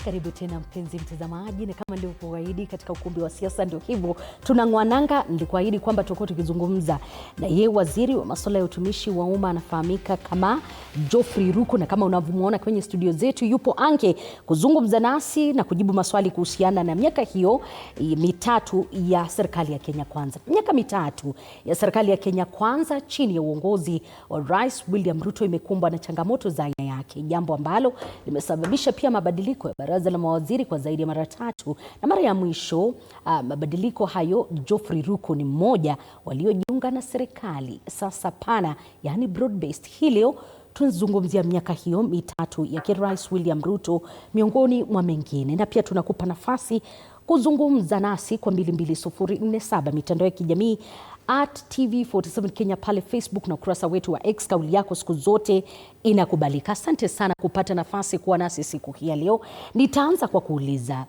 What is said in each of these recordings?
Karibu tena mpenzi mtazamaji, na kama nilivyokuahidi katika ukumbi wa siasa ndio hivyo tunangwananga. Nilikuahidi kwamba tutakuwa tukizungumza na yeye waziri wa masuala ya utumishi wa umma, anafahamika kama Geoffrey Ruku, na kama unavyomuona kwenye studio zetu yupo ange kuzungumza nasi na kujibu maswali kuhusiana na miaka hiyo mitatu ya serikali ya Kenya Kwanza. Miaka mitatu ya serikali ya Kenya Kwanza chini ya uongozi wa Rais William Ruto imekumbwa na changamoto za aina yake, jambo ambalo limesababisha pia mabadiliko ya baraza la mawaziri kwa zaidi ya mara tatu, na mara ya mwisho mabadiliko hayo Geoffrey Ruku ni mmoja waliojiunga na serikali sasa pana, yani broad based. Hii leo tunazungumzia miaka hiyo mitatu ya Rais William Ruto miongoni mwa mengine, na pia tunakupa nafasi kuzungumza nasi kwa 22047 mitandao ya kijamii @TV47 Kenya pale Facebook na ukurasa wetu wa X. Kauli yako siku zote inakubalika. Asante sana kupata nafasi kuwa nasi siku hii ya leo. Nitaanza kwa kuuliza,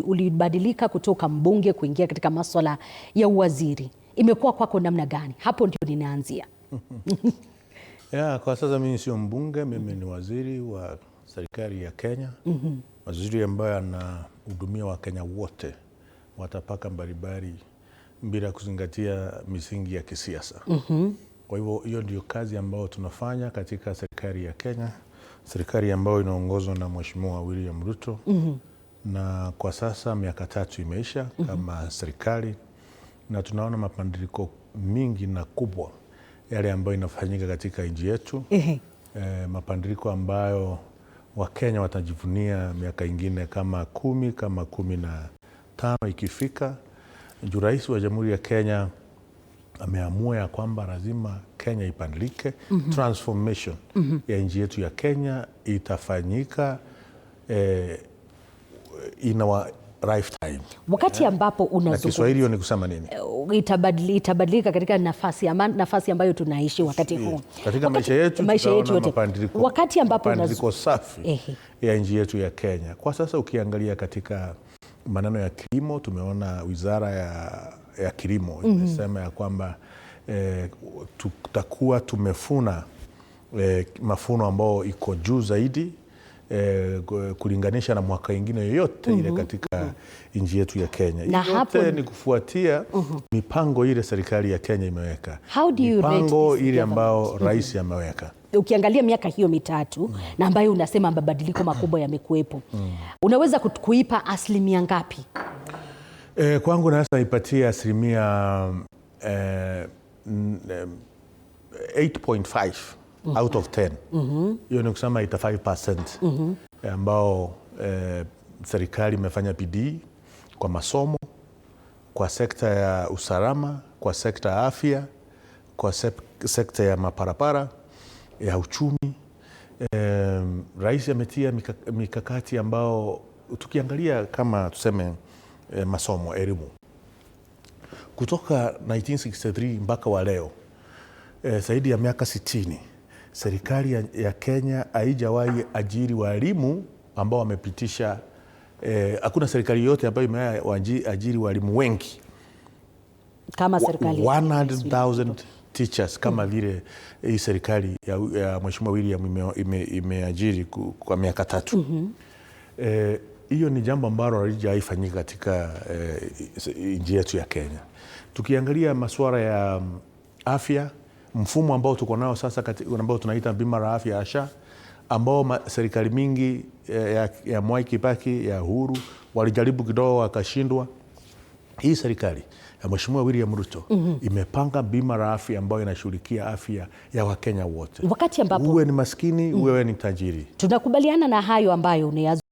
ulibadilika kutoka mbunge kuingia katika masuala ya uwaziri, imekuwa kwako namna gani? Hapo ndio ninaanzia. Kwa sasa mimi sio mbunge, mimi ni waziri wa serikali ya Kenya. Waziri ambaye anahudumia Wakenya wote watapaka mbalimbali bila kuzingatia misingi ya kisiasa. Kwa hivyo hiyo ndio kazi ambayo tunafanya katika serikali ya Kenya, serikali ambayo inaongozwa na Mheshimiwa William Ruto. Na kwa sasa miaka tatu imeisha kama serikali, na tunaona mabadiliko mingi na kubwa yale ambayo inafanyika katika nchi yetu. Mabadiliko ambayo Wakenya watajivunia miaka ingine kama 10 kama 15 ikifika. Rais wa Jamhuri ya Kenya ameamua ya kwamba lazima Kenya ibadilike. Transformation ya nchi yetu ya Kenya itafanyika in our lifetime. Wakati ambapo unazungumza, Kiswahili ni kusema nini? Itabadilika katika nafasi ambayo tunaishi wakati huu. Katika maisha yetu yote. Wakati ambapo mabadiliko safi ya nchi yetu ya Kenya. Kwa sasa ukiangalia katika maneno ya kilimo, tumeona wizara ya kilimo imesema ya kwamba tutakuwa tumefuna mafuno ambao iko juu zaidi kulinganisha na mwaka ingine yoyote ile katika nchi yetu ya Kenya. Na yote ni kufuatia mipango ile serikali ya Kenya imeweka. Mipango ile ambao rais ameweka. Ukiangalia miaka hiyo mitatu na ambayo unasema mabadiliko makubwa yamekuwepo, unaweza kuipa asilimia ngapi? Kwangu naweza ipatia asilimia 8.5 out of 10. Hiyo ni kusema 85% ambao serikali imefanya bidii kwa masomo, kwa sekta ya usalama, kwa sekta ya afya, kwa sekta ya maparapara, ya uchumi. Rais ametia mikakati ambao tukiangalia kama tuseme masomo, elimu, kutoka 1963 mpaka wa leo, zaidi ya miaka 60, serikali ya Kenya haijawahi ajiri walimu ambao wamepitisha. Hakuna serikali yote ambayo imeajiri walimu wengi kama serikali 100,000 teachers kama vile hii serikali ya Mheshimiwa William imeajiri kwa miaka tatu. Hiyo ni jambo ambalo halijaifanyika katika nchi yetu ya Kenya. Tukiangalia masuala ya afya, mfumo ambao tuko nao sasa ambao tunaita bima la afya ASHA, ambao serikali mingi ya Mwai Kibaki, ya Uhuru walijaribu kidogo wakashindwa. Hii serikali ya Mheshimiwa William Ruto imepanga bima la afya ambayo inashughulikia afya ya Wakenya wote. Wakati ambapo uwe ni maskini, uwe ni tajiri. Tunakubaliana na hayo ambayo